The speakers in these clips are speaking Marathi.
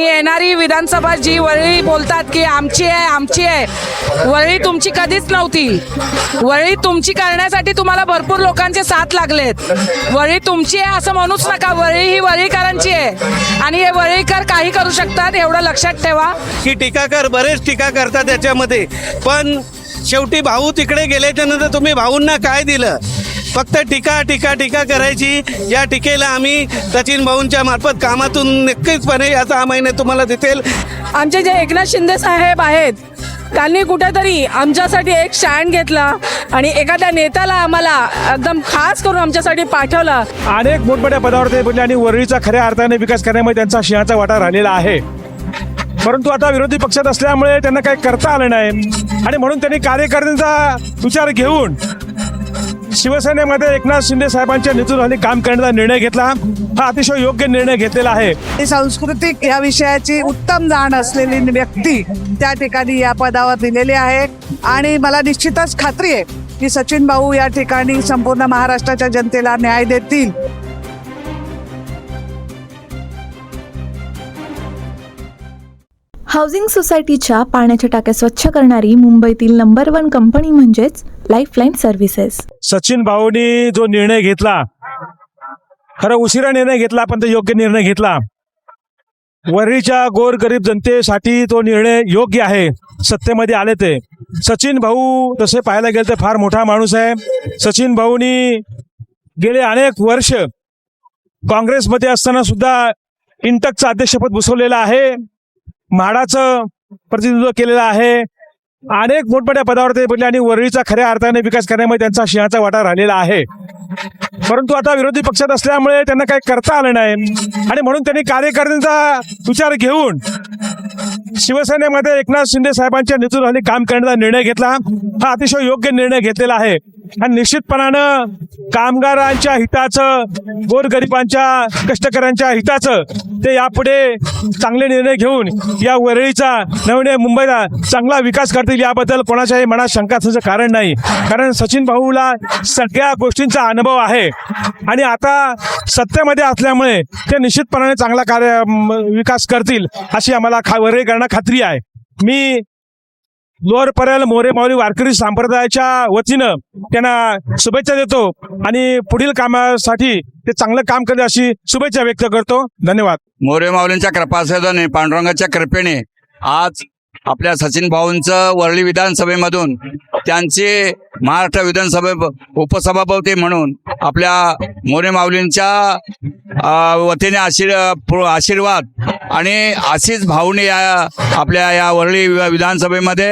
येणारी विधानसभा जी वरळी बोलतात की आमची आहे आमची आहे, वरळी तुमची कधीच नव्हती. वरळी तुमची करण्यासाठी तुम्हाला भरपूर लोकांचे साथ लागलेत. वरळी तुमची आहे असं म्हणूच नका. वरळी ही वरळीकरांची आहे आणि हे वरळीकर काही करू शकतात, एवढं लक्षात ठेवा. की टीकाकार बरेच टीका करतात त्याच्यामध्ये, पण शेवटी भाऊ तिकडे गेल्याच्या नंतर तुम्ही भाऊंना काय दिलं? फक्त टीका टीका टीका करायची. या टीकेला आम्ही सचिन भाऊंच्या मार्फत कामातून नक्कीचपणे या 6 महिने तुम्हाला दिसेल. आमचे जे एकनाथ शिंदे साहेब आहेत त्यांनी कुठेतरी आमच्यासाठी एक स्टँड घेतला आणि एखाद्या नेत्याला आम्हाला एकदम खास करून आमच्यासाठी पाठवला. अनेक मोठमोठ्या पदावर ते बोलले आणि वरळीचा खऱ्या अर्थाने विकास करण्यामध्ये त्यांचा सिंहाचा वाटा राहिलेला आहे. परंतु आता विरोधी पक्षात असल्यामुळे त्यांना काही करता आलं नाही आणि म्हणून त्यांनी कार्यकर्त्यांचा विचार घेऊन शिवसेनेमध्ये एकनाथ शिंदे साहेबांच्या नेतृत्वाखाली काम करण्याचा निर्णय घेतला. हा अतिशय योग्य निर्णय घेतलेला आहे. सांस्कृतिक या विषयाची उत्तम जाण असलेली व्यक्ती त्या ठिकाणी या पदावर दिलेली आहे आणि मला निश्चितच खात्री आहे की सचिन भाऊ या ठिकाणी संपूर्ण महाराष्ट्राच्या जनतेला न्याय देतील. हाऊसिंग सोसायटीच्या पाण्याच्या टाक्या स्वच्छ करणारी मुंबईतील नंबर 1 कंपनी म्हणजेच लाईफलाईन सर्व्हिसेस. सचिन भाऊनी जो निर्णय घेतला, खरं उशिरा निर्णय घेतला पण तो योग्य निर्णय घेतला. वरळीच्या गोरगरीब जनतेसाठी तो निर्णय योग्य आहे. सत्तेमध्ये आले ते सचिन भाऊ तसे पाहायला गेलं तर फार मोठा माणूस आहे. सचिन भाऊनी गेले अनेक वर्ष काँग्रेसमध्ये असताना सुद्धा इंटकचं अध्यक्षपद भूषवलेलं आहे. म्हाडाचं प्रतिनिधित्व केलेलं आहे. अनेक मोठमोठ्या पदावर ते बोलले आणि वरळीचा खऱ्या अर्थाने विकास करण्यामध्ये त्यांचा सिंहाचा वाटा राहिलेला आहे. परंतु आता विरोधी पक्षात असल्यामुळे त्यांना काही करता आलं नाही आणि म्हणून त्यांनी कार्यकर्त्यांचा विचार घेऊन शिवसेनेमध्ये एकनाथ शिंदे साहेबांच्या नेतृत्वाखाली काम करण्याचा निर्णय घेतला. हा अतिशय योग्य निर्णय घेतलेला आहे आणि निश्चितपणानं कामगारांच्या हिताचं, गोरगरिबांच्या, कष्टकऱ्यांच्या हिताचं ते यापुढे चांगले निर्णय घेऊन या वरळीचा, नवीन मुंबईला चांगला विकास करतील याबद्दल कोणाच्याही मनात शंका असण्याचं कारण नाही. कारण सचिन भाऊला सगळ्या गोष्टींचा अनुभव आहे आणि आता सत्तेमध्ये असल्यामुळे ते निश्चितपणाने चांगला विकास करतील अशी आम्हाला वरळीकरांना खात्री आहे. मी लोअर परळ मोरे माऊली वारकरी संप्रदायाच्या वतीनं त्यांना शुभेच्छा देतो आणि पुढील कामासाठी ते चांगलं काम करतील अशी शुभेच्छा व्यक्त करतो. धन्यवाद. मोरे माऊलींच्या कृपासाधने, पांडुरंगाच्या कृपेने आज आपल्या सचिन भाऊंचं वरळी विधानसभेमधून त्यांचे महाराष्ट्र विधानसभे उपसभापती म्हणून आपल्या मोरे माऊलींच्या वतीने आशीर्वाद आणि अशीच भाऊने आपल्या या वरळी विधानसभेमध्ये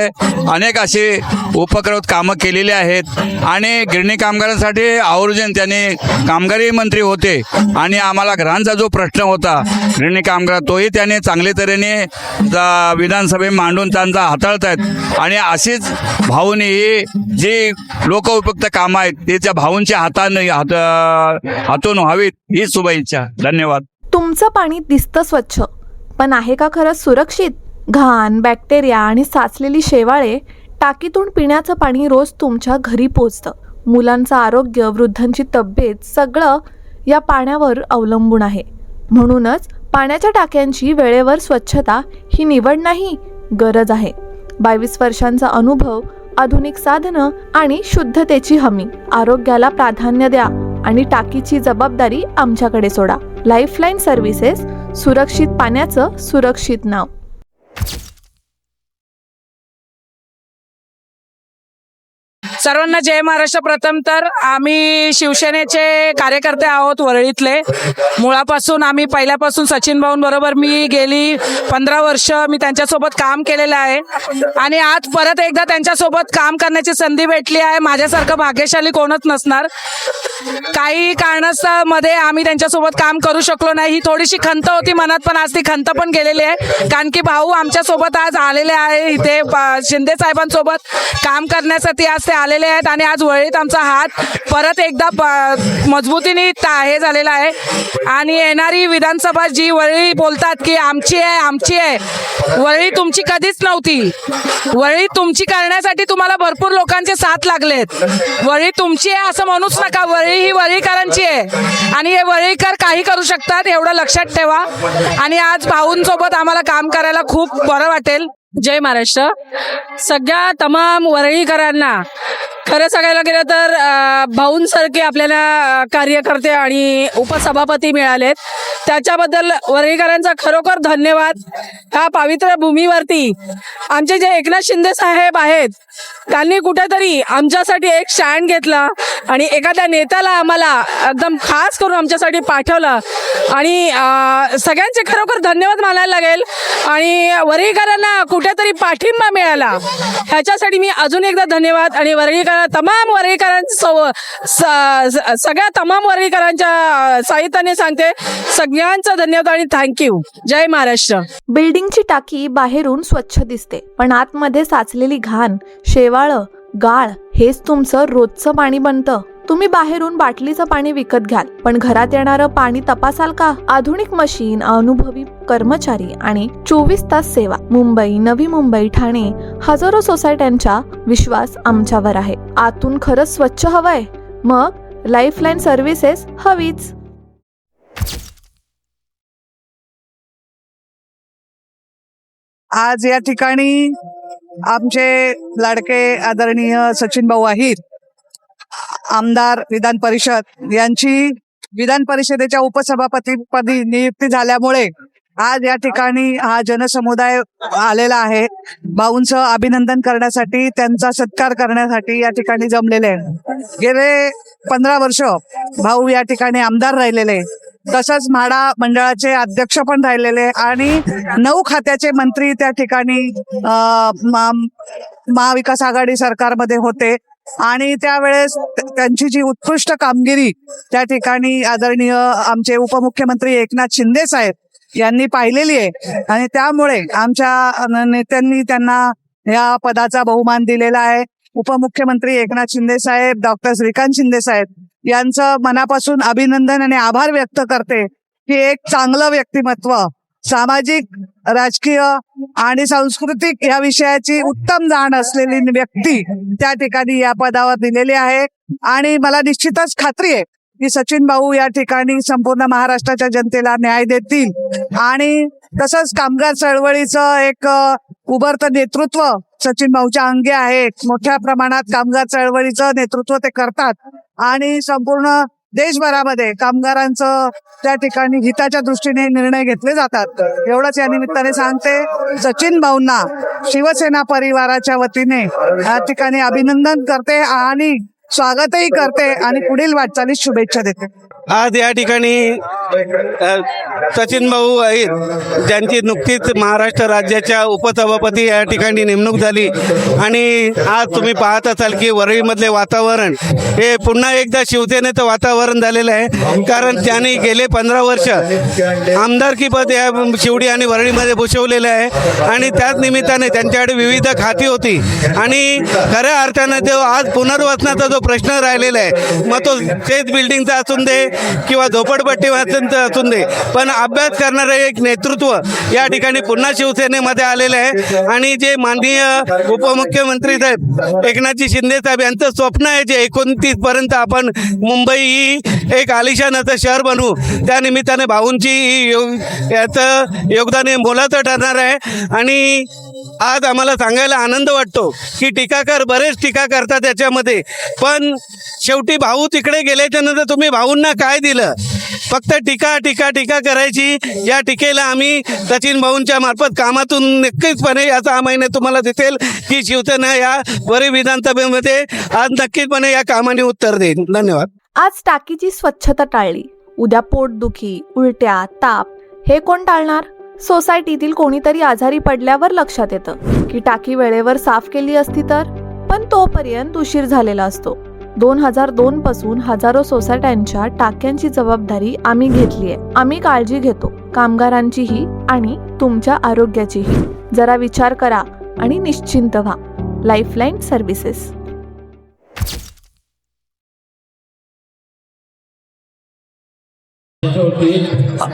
अनेक असे उपक्रम कामं केलेली आहेत आणि गिरणी कामगारांसाठी आवर्जून त्यांनी कामगारी मंत्री होते आणि आम्हाला घरांचा जो प्रश्न होता गिरणी कामगार तोही त्याने चांगल्या तऱ्हेने विधानसभेत मांडून त्यांचा हाताळत आहेत आणि अशीच भाऊनी ही जी लोकउपयुक्त कामं आहेत ते त्या भाऊंच्या हातून व्हावीत ही शुभेच्छा. धन्यवाद. तुमचं पाणी दिसतं स्वच्छ, पण आहे का खरंच सुरक्षित? घाण, बॅक्टेरिया आणि साचलेली शेवाळे टाकीतून पिण्याचं पाणी रोज तुमच्या घरी पोचतं. मुलांचं आरोग्य, वृद्धांची तब्येत सगळं या पाण्यावर अवलंबून आहे. म्हणूनच पाण्याच्या टाक्यांची वेळेवर स्वच्छता ही निवड नाही, गरज आहे. 22 वर्षांचा अनुभव, आधुनिक साधनं आणि शुद्धतेची हमी. आरोग्याला प्राधान्य द्या आणि टाकीची जबाबदारी आमच्याकडे सोडा. लाईफलाईन सर्व्हिसेस, सुरक्षित पाण्याचं सुरक्षित नाव. सर्वांना जय महाराष्ट्र. प्रथम तर आम्ही शिवसेनेचे कार्यकर्ते आहोत वरळीतले. मुळापासून आम्ही पहिल्यापासून सचिन भाऊंबरोबर मी गेली 15 वर्ष मी त्यांच्यासोबत काम केलेलं आहे आणि आज परत एकदा त्यांच्यासोबत काम करण्याची संधी भेटली आहे. माझ्यासारखं भाग्यशाली कोणच नसणार. काही कारणास्तव आम्ही त्यांच्यासोबत काम करू शकलो नाही. ही थोडीशी खंत होती मनात, पण आज ती खंत पण गेलेली आहे कारण की भाऊ आमच्यासोबत आज आलेले आहे. इथे शिंदे साहेबांसोबत काम करण्यासाठी आज ते आलेले आलेले आहेत आणि आज वरळीत आमचा हात परत एकदा मजबूतीने हे झालेला आहे. आणि येणारी विधानसभा जी वरळी बोलतात की आमची आहे आमची आहे, वरळी तुमची कधीच नव्हती. वरळी तुमची करण्यासाठी तुम्हाला भरपूर लोकांचे साथ लागलेत. वरळी तुमची आहे असं म्हणूच नका, वरळी ही वरळीकरांची आहे आणि हे वरळीकर काही करू शकतात एवढं लक्षात ठेवा. आणि आज भाऊंसोबत आम्हाला काम करायला खूप बरं वाटेल. जय महाराष्ट्र. सगळ्या तमाम वरळीकरांना खरं सांगायला गेलं तर भाऊंसारखे आपल्याला कार्यकर्ते आणि उपसभापती मिळालेत, त्याच्याबद्दल वरळीकरांचा खरोखर धन्यवाद. ह्या पवित्र भूमीवरती आमचे जे एकनाथ शिंदे साहेब आहेत त्यांनी कुठेतरी आमच्यासाठी एक स्टँड घेतला आणि एखाद्या नेत्याला आम्हाला एकदम खास करून आमच्यासाठी पाठवलं आणि सगळ्यांचे खरोखर धन्यवाद मानायला लागेल. आणि वरळीकरांना कुठेतरी पाठिंबा मिळाला ह्याच्यासाठी मी अजून एकदा धन्यवाद. आणि तमाम वरळीकरांचं सगळ्या तमाम वरळीकरांच्या साहित्याने सांगते सगळ्यांचा धन्यवाद आणि थँक्यू. जय महाराष्ट्र. बिल्डिंगची टाकी बाहेरून स्वच्छ दिसते, पण आतमध्ये साचलेली घाण, शेवाळं, गाळ हेच तुमचं रोजचं पाणी बनतं. तुम्ही बाहेरून बाटलीचं पाणी विकत घ्याल, पण घरात येणारं पाणी तपासाल का? आधुनिक मशीन, अनुभवी कर्मचारी आणि 24 तास सेवा. मुंबई, नवी मुंबई, ठाणे हजारो सोसायट्यांचा विश्वास आमच्यावर आहे. आतून खरंच स्वच्छ हवंय? मग लाईफलाईन सर्व्हिसेस हवीच. आज या ठिकाणी आमचे लाडके आदरणीय सचिन भाऊ अहिर, आमदार विधान परिषद यांची विधान परिषदेच्या उपसभापतीपदी नियुक्ती झाल्यामुळे आज या ठिकाणी हा जनसमुदाय आलेला आहे. भाऊंचं अभिनंदन करण्यासाठी, त्यांचा सत्कार करण्यासाठी या ठिकाणी जमलेले आहे. गेले 15 वर्ष भाऊ या ठिकाणी आमदार राहिलेले, तसंच म्हाडा मंडळाचे अध्यक्ष पण राहिलेले आणि 9 खात्याचे मंत्री त्या ठिकाणी महाविकास आघाडी सरकारमध्ये होते. आणि त्यावेळेस त्यांची जी उत्कृष्ट कामगिरी त्या ठिकाणी आदरणीय आमचे उपमुख्यमंत्री एकनाथ शिंदे साहेब यांनी पाहिलेली आहे आणि त्यामुळे आमच्या नेत्यांनी त्यांना या पदाचा बहुमान दिलेला आहे. उपमुख्यमंत्री एकनाथ शिंदे साहेब, डॉक्टर श्रीकांत शिंदे साहेब यांचं मनापासून अभिनंदन आणि आभार व्यक्त करते की एक चांगलं व्यक्तिमत्व, सामाजिक, राजकीय आणि सांस्कृतिक या विषयाची उत्तम जाण असलेली व्यक्ती त्या ठिकाणी या पदावर दिलेली आहे. आणि मला निश्चितच खात्री आहे की सचिन भाऊ या ठिकाणी संपूर्ण महाराष्ट्राच्या जनतेला न्याय देतील. आणि तसंच कामगार चळवळीचं एक उभरतं नेतृत्व सचिन भाऊच्या अंगी आहे. मोठ्या प्रमाणात कामगार चळवळीचं नेतृत्व ते करतात आणि संपूर्ण देशभरामध्ये कामगारांचं त्या ठिकाणी हिताच्या दृष्टीने निर्णय घेतले जातात. एवढंच या निमित्ताने सांगते. सचिन भाऊंना शिवसेना परिवाराच्या वतीने या ठिकाणी अभिनंदन करते आणि स्वागतही करते आणि पुढील वाटचालीस शुभेच्छा देते. आज या ठिकाणी सचिन भाऊ अहिर ज्यांची नुकतीच महाराष्ट्र राज्याच्या उपसभापती या ठिकाणी नेमणूक झाली आणि आज तुम्ही पाहत असाल की वरळीमधले वातावरण हे पुन्हा एकदा शिवसेनेचं वातावरण झालेलं आहे. कारण त्यांनी गेले 15 वर्ष आमदारकी पद या शिवडी आणि वरळीमध्ये भूषवलेलं आहे आणि त्याच निमित्ताने त्यांच्याकडे विविध खाती होती आणि खऱ्या अर्थानं तो आज पुनर्वसनाचा जो प्रश्न राहिलेला आहे, मग तो तेच बिल्डिंगचा असून दे किंवा झोपडपट्टी वाचनचं असून दे, पण अभ्यास करणारे एक नेतृत्व या ठिकाणी पुन्हा शिवसेनेमध्ये आलेलं आहे. आणि जे माननीय उपमुख्यमंत्री साहेब एकनाथजी शिंदे साहेब यांचं स्वप्न आहे जे 29 पर्यंत आपण मुंबई ही एक आलिशान असं शहर बनवू, त्या निमित्ताने भाऊंची याचं योगदान हे मोलाचं ठरणार आहे. आणि आज आम्हाला सांगायला आनंद वाटतो की टीकाकार बरेच टीका करतात त्याच्यामध्ये, पण शेवटी भाऊ तिकडे गेल्याच्या नंतर तुम्ही भाऊंना काय दिलं? फक्त टीका टीका टीका करायची. या टीकेला आम्ही सचिन भाऊंच्या मार्फत कामातून नक्कीचपणे या 6 महिन्यात तुम्हाला दिसेल की शिवसेना या वरळी विधानसभेमध्ये आज नक्कीचपणे या कामाने उत्तर देईल. धन्यवाद. आज टाकीची स्वच्छता टाळली, उद्या पोटदुखी, उलट्या, ताप हे कोण टाळणार? सोसायटीतील कोणीतरी आजारी पडल्यावर लक्षात येतं की टाकी वेळेवर साफ केली असती तर, पण तोपर्यंत उशीर झालेला असतो. 2002 पासून हजारो सोसायट्यांच्या टाक्यांची जबाबदारी आम्ही घेतलीये. आम्ही काळजी घेतो, कामगारांचीही आणि तुमच्या आरोग्याचीही. जरा विचार करा आणि निश्चिंत व्हा. Lifeline services.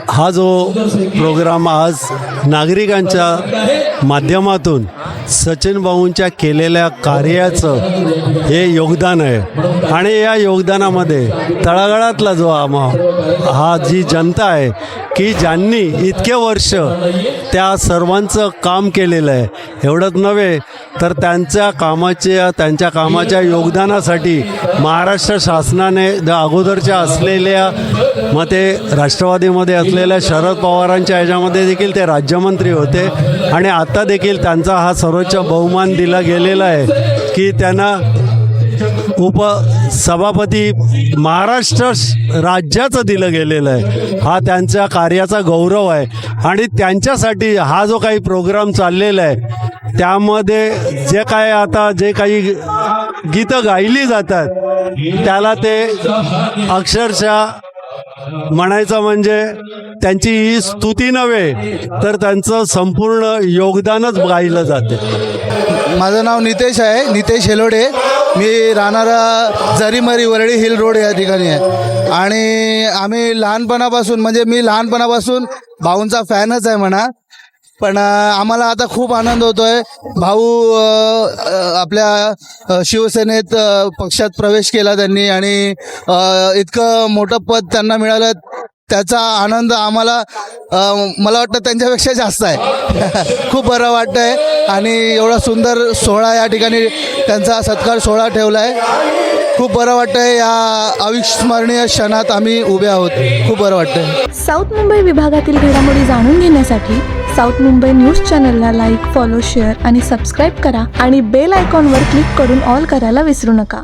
हा जो प्रोग्राम आज नागरिकांच्या माध्यमातून सचिन भाऊंच्या केलेल्या कार्याचं हे योगदान आहे आणि या योगदानामध्ये तळागाळातला जो हा जी जनता आहे की ज्यांनी इतके वर्ष त्या सर्वांचं काम केलेलं आहे, एवढंच नव्हे तर त्यांच्या कामाच्या योगदानासाठी महाराष्ट्र शासनाने अगोदरच्या असलेल्या मग ते राष्ट्रवादीमध्ये असलेल्या शरद पवारांच्या ह्याच्यामध्ये देखील ते राज्यमंत्री होते आणि आता देखील त्यांचा हा सर्वोच्च बहुमान दिला गेलेला आहे की त्यांना उपसभापती महाराष्ट्र राज्याचं दिलं गेलेलं आहे. हा त्यांच्या कार्याचा गौरव आहे आणि त्यांच्यासाठी हा जो काही प्रोग्राम चाललेला आहे त्यामध्ये जे काही गीतं गायली जातात त्याला ते अक्षरशः म्हणायचं म्हणजे त्यांची ही स्तुती नव्हे तर त्यांचं संपूर्ण योगदानच गायलं जाते. माझं नाव नितेश आहे, नितेश हेलोडे. मी राहणारा जरीमरी वरळी हिल रोड या ठिकाणी आहे आणि आम्ही लहानपणापासून म्हणजे मी लहानपणापासून भाऊंचा फॅनच आहे म्हणा. पण आम्हाला आता खूप आनंद होतोय. भाऊ आपल्या शिवसेनेत पक्षात प्रवेश केला त्यांनी आणि इतकं मोठं पद त्यांना मिळालं त्याचा आनंद आम्हाला मला वाटतं त्यांच्यापेक्षा जास्त आहे. खूप बरं वाटतं आहे आणि एवढा सुंदर सोहळा या ठिकाणी त्यांचा सत्कार सोहळा ठेवला आहे. खूप बरं वाटतं आहे. या अविस्मरणीय क्षणात आम्ही उभे आहोत. खूप बरं वाटतं आहे. साऊथ मुंबई विभागातील घडामोडी जाणून घेण्यासाठी साऊथ मुंबई न्यूज चॅनलला लाईक, फॉलो, शेअर आणि सबस्क्राईब करा आणि बेल आयकॉनवर क्लिक करून ऑल करायला विसरू नका.